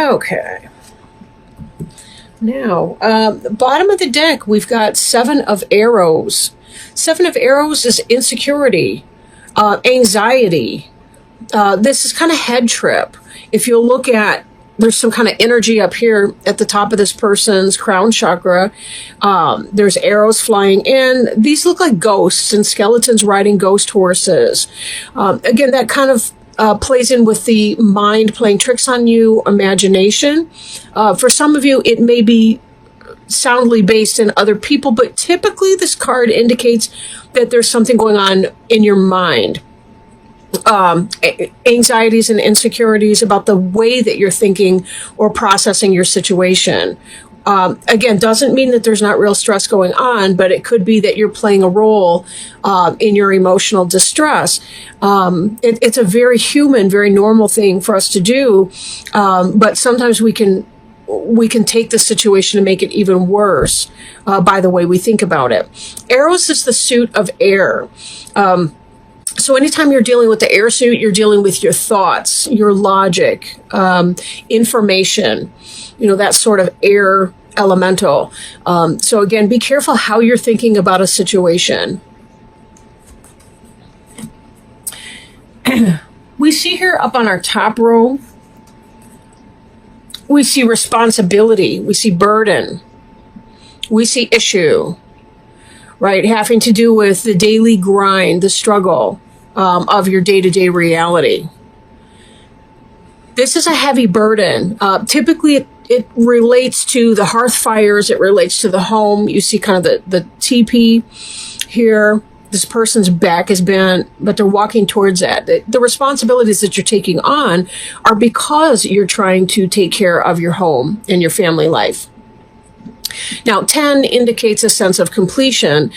Okay. Now, bottom of the deck, we've got 7 of Arrows. 7 of Arrows is insecurity, anxiety. This is kind of head trip. If you'll look at, there's some kind of energy up here at the top of this person's crown chakra. There's arrows flying in. These look like ghosts and skeletons riding ghost horses. Again, that kind of plays in with the mind playing tricks on you, imagination. For some of you, it may be soundly based in other people, but typically this card indicates that there's something going on in your mind. Anxieties and insecurities about the way that you're thinking or processing your situation. Again, doesn't mean that there's not real stress going on, but it could be that you're playing a role in your emotional distress. It's a very human, very normal thing for us to do, but sometimes we can take the situation and make it even worse by the way we think about it. Arrows is the suit of air. So anytime you're dealing with the air suit, you're dealing with your thoughts, your logic, information, that sort of air elemental. So again, be careful how you're thinking about a situation. We see here up on our top row, we see responsibility, we see burden, we see issue, right? Having to do with the daily grind, the struggle of your day-to-day reality. This is a heavy burden. Typically, it relates to the hearth fires. It relates to the home. You see kind of the teepee here. This person's back is bent, but they're walking towards that. The responsibilities that you're taking on are because you're trying to take care of your home and your family life. Now, 10 indicates a sense of completion,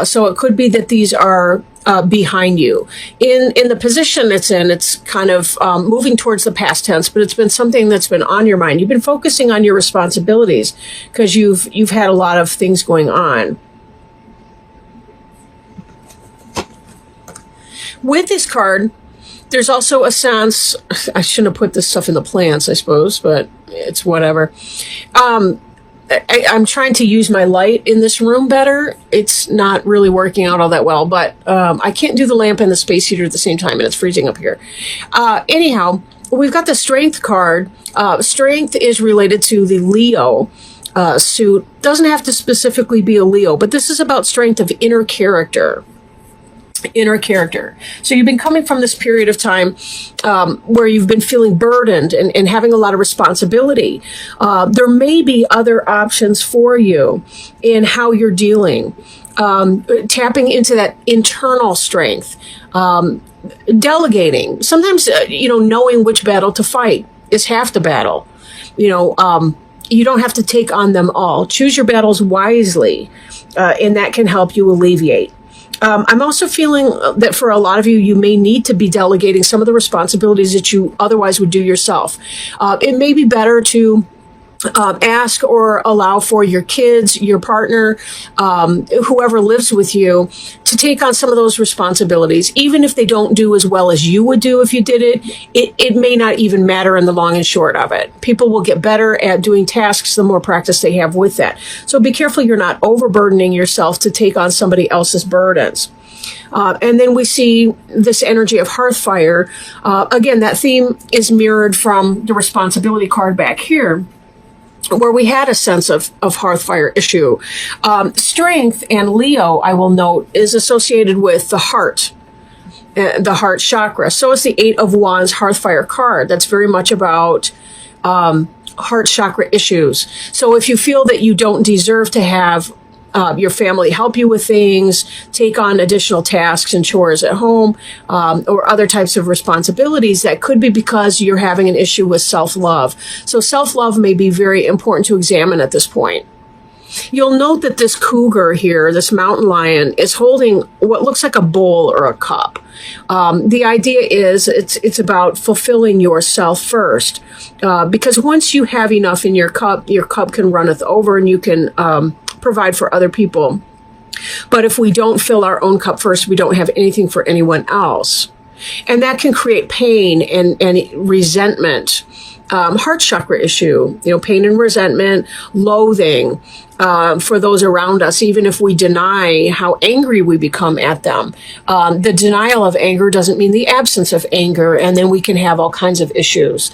so it could be that these are behind you. In the position it's in, it's kind of moving towards the past tense, but it's been something that's been on your mind. You've been focusing on your responsibilities because you've had a lot of things going on. With this card, there's also a sense, I shouldn't have put this stuff in the plants, I suppose, but it's whatever. I'm trying to use my light in this room better. It's not really working out all that well, but I can't do the lamp and the space heater at the same time, and it's freezing up here. Anyhow, we've got the Strength card. Strength is related to the Leo suit. Doesn't have to specifically be a Leo, but this is about strength of inner character. So you've been coming from this period of time where you've been feeling burdened and having a lot of responsibility. There may be other options for you in how you're dealing. Tapping into that internal strength. Delegating. Sometimes, knowing which battle to fight is half the battle. You don't have to take on them all. Choose your battles wisely, and that can help you alleviate. I'm also feeling that for a lot of you, you may need to be delegating some of the responsibilities that you otherwise would do yourself. It may be better to ask or allow for your kids, your partner, whoever lives with you, to take on some of those responsibilities. Even if they don't do as well as you would do if you did it, it may not even matter in the long and short of it. People will get better at doing tasks the more practice they have with that. So be careful you're not overburdening yourself to take on somebody else's burdens. And then we see this energy of hearth fire. Again, that theme is mirrored from the responsibility card back here, where we had a sense of hearth fire issue. Strength and Leo, I will note, is associated with the heart chakra. So is the 8 of Wands hearth fire card. That's very much about heart chakra issues. So if you feel that you don't deserve to have your family help you with things, take on additional tasks and chores at home, or other types of responsibilities, that could be because you're having an issue with self-love. So self-love may be very important to examine at this point. You'll note that this cougar here, this mountain lion, is holding what looks like a bowl or a cup. The idea is it's about fulfilling yourself first, because once you have enough in your cup can runneth over, and you can provide for other people. But if we don't fill our own cup first, we don't have anything for anyone else. And that can create pain and resentment heart chakra issue, pain and resentment, loathing, for those around us, even if we deny how angry we become at them. The denial of anger doesn't mean the absence of anger, and then we can have all kinds of issues.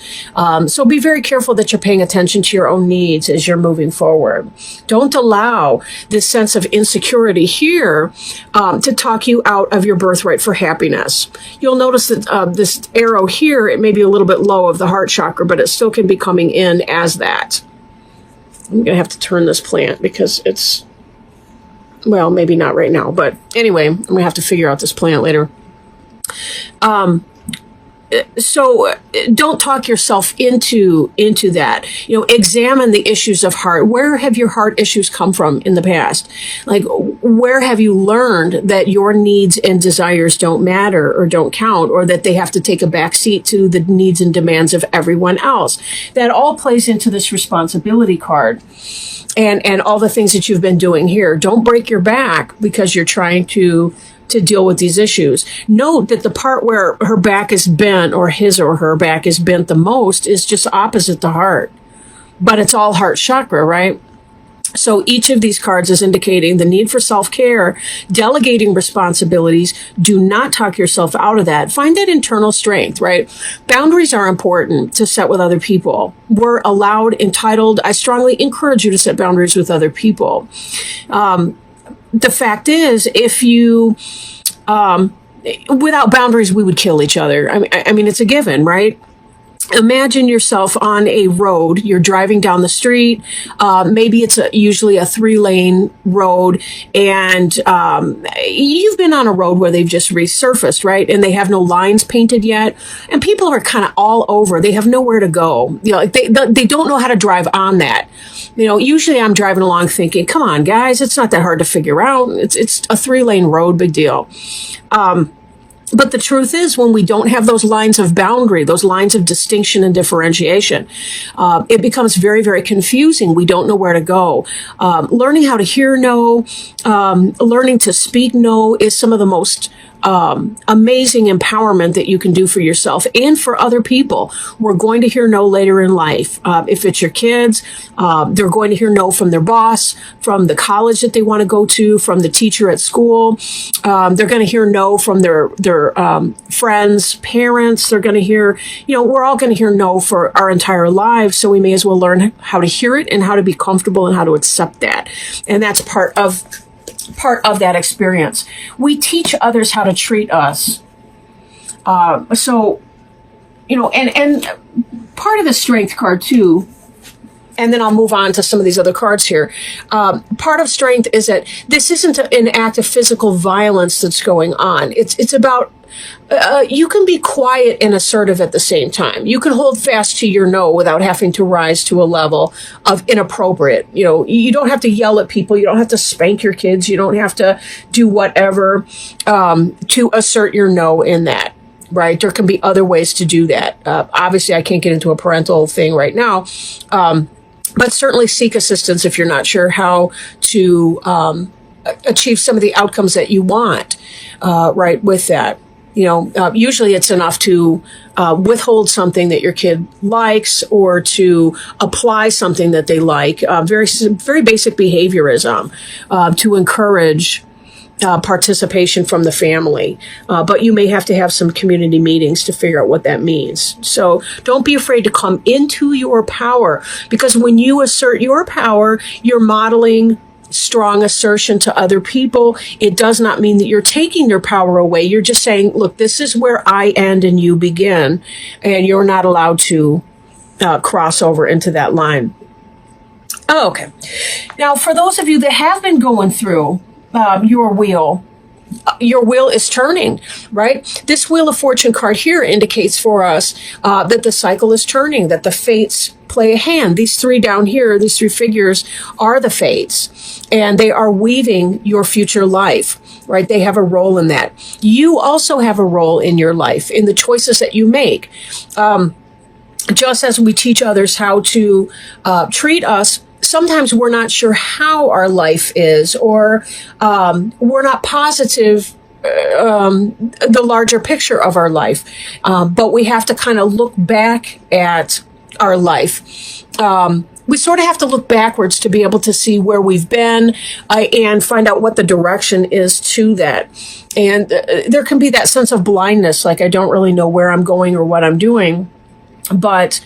So be very careful that you're paying attention to your own needs as you're moving forward. Don't allow this sense of insecurity here to talk you out of your birthright for happiness. You'll notice that this arrow here, it may be a little bit low of the heart chakra, but it still can be coming in as that. I'm going to have to turn this plant because it's, well, maybe not right now. But anyway, I'm going to have to figure out this plant later. So don't talk yourself into that. Examine the issues of heart. Where have your heart issues come from in the past? Like, where have you learned that your needs and desires don't matter or don't count, or that they have to take a back seat to the needs and demands of everyone else? That all plays into this responsibility card. And all the things that you've been doing here. Don't break your back because you're trying to deal with these issues. Note that the part where her back is bent, or his or her back is bent the most, is just opposite the heart. But it's all heart chakra, right? So each of these cards is indicating the need for self-care, delegating responsibilities. Do not talk yourself out of that. Find that internal strength, right? Boundaries are important to set with other people. We're allowed, entitled. I strongly encourage you to set boundaries with other people. The fact is, if you, without boundaries, we would kill each other. I mean, it's a given, right? Imagine yourself on a road. You're driving down the street. Maybe it's usually a 3-lane road, and you've been on a road where they've just resurfaced, right? And they have no lines painted yet, and people are kind of all over. They have nowhere to go. Like they don't know how to drive on that. Usually I'm driving along thinking, come on, guys, it's not that hard to figure out. It's a 3-lane road, big deal. But the truth is, when we don't have those lines of boundary, those lines of distinction and differentiation, it becomes very, very confusing. We don't know where to go. Learning how to hear no, learning to speak no is some of the most amazing empowerment that you can do for yourself and for other people. We're going to hear no later in life. If it's your kids, they're going to hear no from their boss, from the college that they want to go to, from the teacher at school. They're going to hear no from their friends, parents. They're going to hear, we're all going to hear no for our entire lives. So we may as well learn how to hear it and how to be comfortable and how to accept that. And that's part of that experience. We teach others how to treat us. And part of the strength card too, and then I'll move on to some of these other cards here. Part of strength is that this isn't an act of physical violence that's going on. It's about, you can be quiet and assertive at the same time. You can hold fast to your no without having to rise to a level of inappropriate. You don't have to yell at people. You don't have to spank your kids. You don't have to do whatever to assert your no in that. Right? There can be other ways to do that. Obviously, I can't get into a parental thing right now. But certainly seek assistance if you're not sure how to achieve some of the outcomes that you want, right, with that. Usually it's enough to withhold something that your kid likes or to apply something that they like. Very, very basic behaviorism to encourage participation from the family. But you may have to have some community meetings to figure out what that means. So don't be afraid to come into your power, because when you assert your power, you're modeling strong assertion to other people. It does not mean that you're taking their power away. You're just saying, look, this is where I end and you begin, and you're not allowed to cross over into that line. Oh, okay. Now, for those of you that have been going through your wheel is turning, right? This Wheel of Fortune card here indicates for us that the cycle is turning, that the fates play a hand. These three down here, these three figures are the fates, and they are weaving your future life, right? They have a role in that. You also have a role in your life, in the choices that you make. Just as we teach others how to treat us, sometimes we're not sure how our life is, or we're not positive the larger picture of our life. But we have to kind of look back at our life. We sort of have to look backwards to be able to see where we've been and find out what the direction is to that. And there can be that sense of blindness, like I don't really know where I'm going or what I'm doing. But,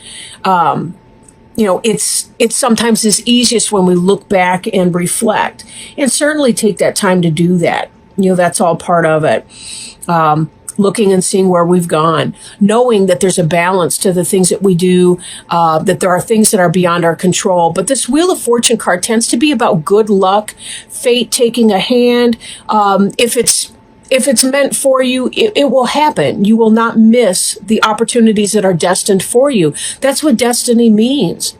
it's sometimes is easiest when we look back and reflect, and certainly take that time to do that. That's all part of it. Looking and seeing where we've gone, knowing that there's a balance to the things that we do, that there are things that are beyond our control. But this Wheel of Fortune card tends to be about good luck, fate taking a hand. If it's meant for you, it will happen. You will not miss the opportunities that are destined for you. That's what destiny means.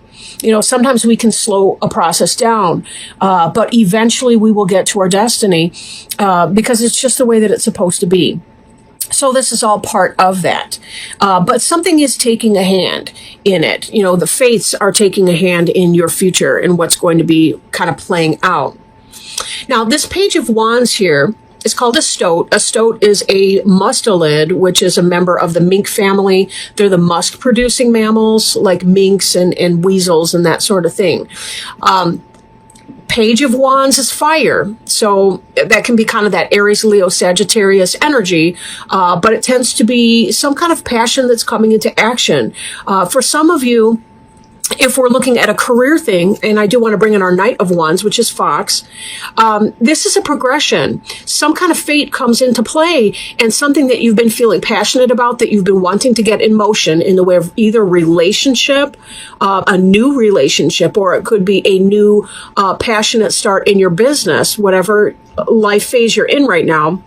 Sometimes we can slow a process down, but eventually we will get to our destiny because it's just the way that it's supposed to be. So this is all part of that. But something is taking a hand in it. The fates are taking a hand in your future and what's going to be kind of playing out. Now, this Page of Wands here is called a stoat. A stoat is a mustelid, which is a member of the mink family. They're the musk-producing mammals, like minks and weasels and that sort of thing. Page of Wands is fire, so that can be kind of that Aries, Leo, Sagittarius energy, but it tends to be some kind of passion that's coming into action. For some of you, if we're looking at a career thing, and I do want to bring in our Knight of Wands, which is Fox, this is a progression. Some kind of fate comes into play, and something that you've been feeling passionate about, that you've been wanting to get in motion in the way of either relationship, a new relationship, or it could be a new passionate start in your business, whatever life phase you're in right now.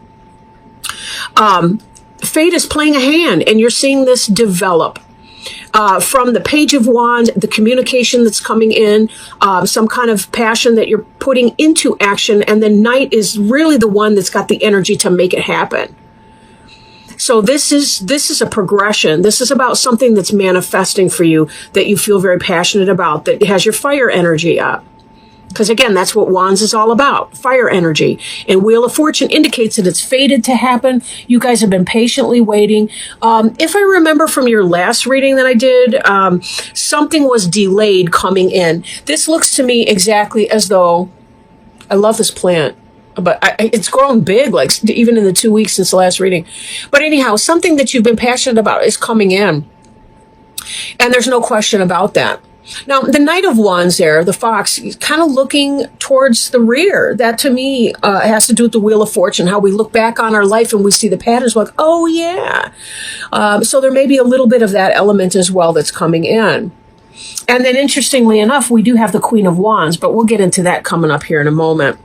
Fate is playing a hand, and you're seeing this develop. From the Page of Wands, the communication that's coming in, some kind of passion that you're putting into action, and the Knight is really the one that's got the energy to make it happen. So this is a progression. This is about something that's manifesting for you, that you feel very passionate about, that has your fire energy up. Because again, that's what Wands is all about, fire energy. And Wheel of Fortune indicates that it's fated to happen. You guys have been patiently waiting. If I remember from your last reading that I did, something was delayed coming in. This looks to me exactly as though, I love this plant, but it's grown big, like even in the 2 weeks since the last reading. But anyhow, something that you've been passionate about is coming in. And there's no question about that. Now, the Knight of Wands there, the fox, kind of looking towards the rear. That, to me, has to do with the Wheel of Fortune, how we look back on our life and we see the patterns, like, oh, yeah. So there may be a little bit of that element as well that's coming in. And then, interestingly enough, we do have the Queen of Wands, but we'll get into that coming up here in a moment.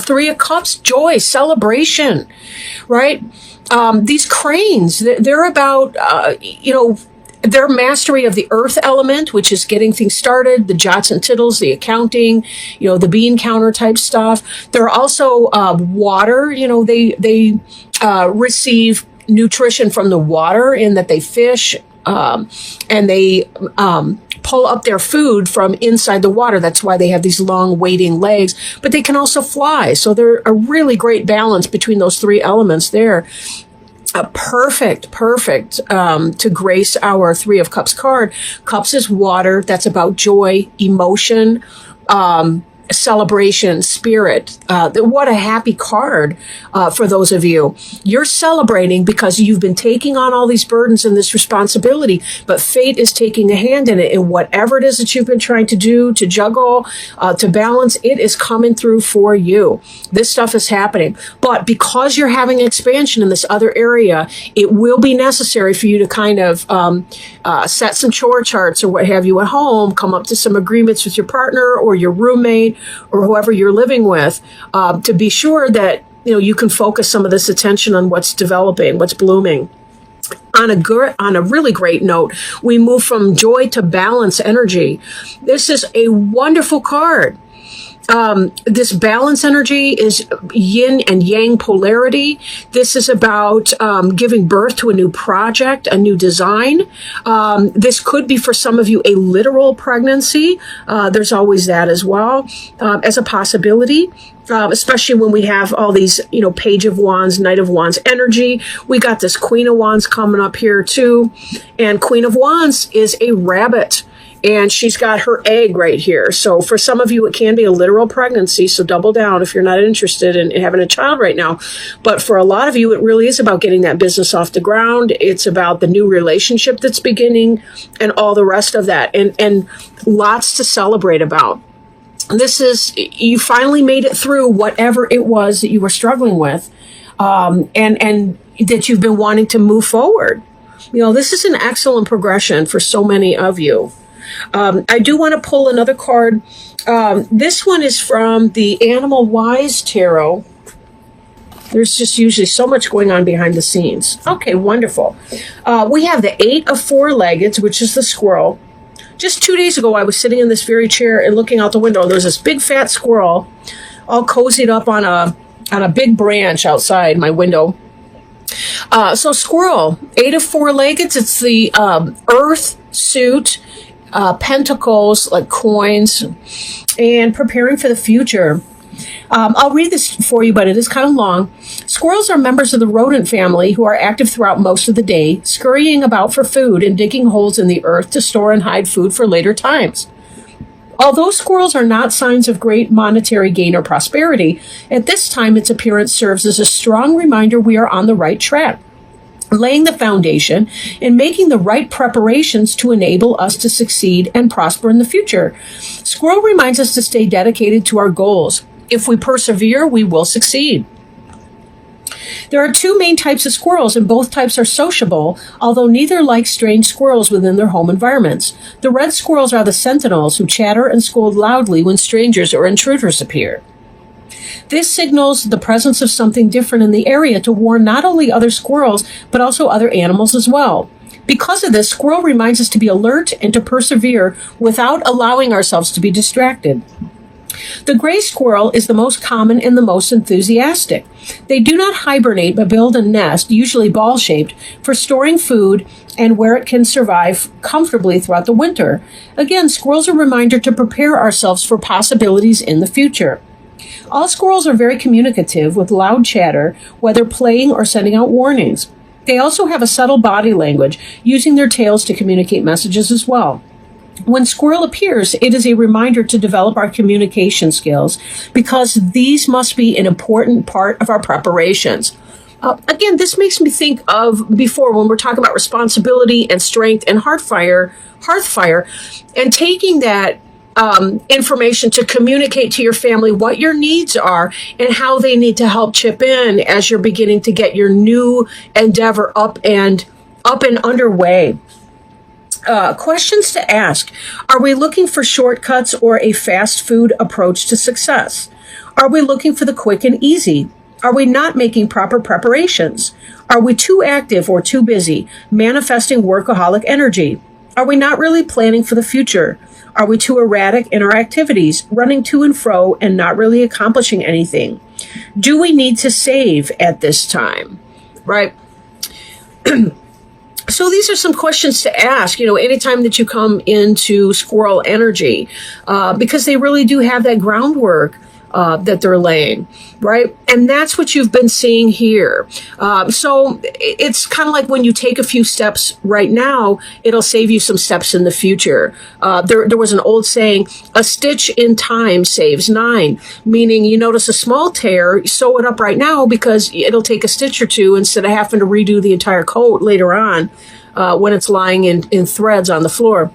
Three of Cups, joy, celebration, right? These cranes, they're about, their mastery of the earth element, which is getting things started, the jots and tittles, the accounting, the bean counter type stuff. They're also water. They receive nutrition from the water in that they fish, and they pull up their food from inside the water. That's why they have these long wading legs, but they can also fly. So they're a really great balance between those three elements there. Perfect to grace our Three of Cups card. Cups is water. That's about joy, emotion, celebration, spirit. What a happy card for those of you. You're celebrating because you've been taking on all these burdens and this responsibility, but fate is taking a hand in it. And whatever it is that you've been trying to do, to juggle, to balance, it is coming through for you. This stuff is happening. But because you're having expansion in this other area, it will be necessary for you to kind of set some chore charts or what have you at home, come up to some agreements with your partner or your roommate or whoever you're living with, to be sure that you can focus some of this attention on what's developing, what's blooming. On a really great note, we move from joy to balance energy. This is a wonderful card. This balance energy is yin and yang polarity. This is about giving birth to a new project, a new design. This could be for some of you a literal pregnancy. There's always that as well as a possibility. Especially when we have all these, Page of Wands, Knight of Wands energy. We got this Queen of Wands coming up here too. And Queen of Wands is a rabbit. And she's got her egg right here. So for some of you, it can be a literal pregnancy. So double down if you're not interested in having a child right now. But for a lot of you, it really is about getting that business off the ground. It's about the new relationship that's beginning and all the rest of that. And lots to celebrate about. This is, you finally made it through whatever it was that you were struggling with, and that you've been wanting to move forward. This is an excellent progression for so many of you. I do want to pull another card. This one is from the Animal Wise Tarot. There's just usually so much going on behind the scenes. Okay, wonderful. We have the 8 of 4-leggeds, which is the squirrel. Just 2 days ago, I was sitting in this very chair and looking out the window. There was this big fat squirrel all cozied up on a big branch outside my window. So squirrel, 8 of 4-leggeds. It's the earth suit, pentacles, like coins, and preparing for the future. I'll read this for you, but it is kind of long. Squirrels are members of the rodent family who are active throughout most of the day, scurrying about for food and digging holes in the earth to store and hide food for later times. Although squirrels are not signs of great monetary gain or prosperity, at this time its appearance serves as a strong reminder we are on the right track, laying the foundation and making the right preparations to enable us to succeed and prosper in the future. Squirrel reminds us to stay dedicated to our goals. If we persevere, we will succeed. There are 2 main types of squirrels, and both types are sociable, although neither like strange squirrels within their home environments. The red squirrels are the sentinels who chatter and scold loudly when strangers or intruders appear. This signals the presence of something different in the area to warn not only other squirrels, but also other animals as well. Because of this, squirrel reminds us to be alert and to persevere without allowing ourselves to be distracted. The gray squirrel is the most common and the most enthusiastic. They do not hibernate but build a nest, usually ball-shaped, for storing food and where it can survive comfortably throughout the winter. Again, squirrels are a reminder to prepare ourselves for possibilities in the future. All squirrels are very communicative with loud chatter, whether playing or sending out warnings. They also have a subtle body language, using their tails to communicate messages as well. When squirrel appears, it is a reminder to develop our communication skills because these must be an important part of our preparations. Again, this makes me think of before when we're talking about responsibility and strength and hearth fire, and taking that information to communicate to your family what your needs are and how they need to help chip in as you're beginning to get your new endeavor up and underway. Questions to ask. Are we looking for shortcuts or a fast food approach to success? Are we looking for the quick and easy? Are we not making proper preparations? Are we too active or too busy, manifesting workaholic energy? Are we not really planning for the future? Are we too erratic in our activities, running to and fro and not really accomplishing anything? Do we need to save at this time? Right? So these are some questions to ask, anytime that you come into squirrel energy, because they really do have that groundwork that they're laying, right? And that's what you've been seeing here. So it's kind of like when you take a few steps right now, it'll save you some steps in the future. There was an old saying, a stitch in time saves 9, meaning you notice a small tear, sew it up right now because it'll take a stitch or 2 instead of having to redo the entire coat later on when it's lying in threads on the floor.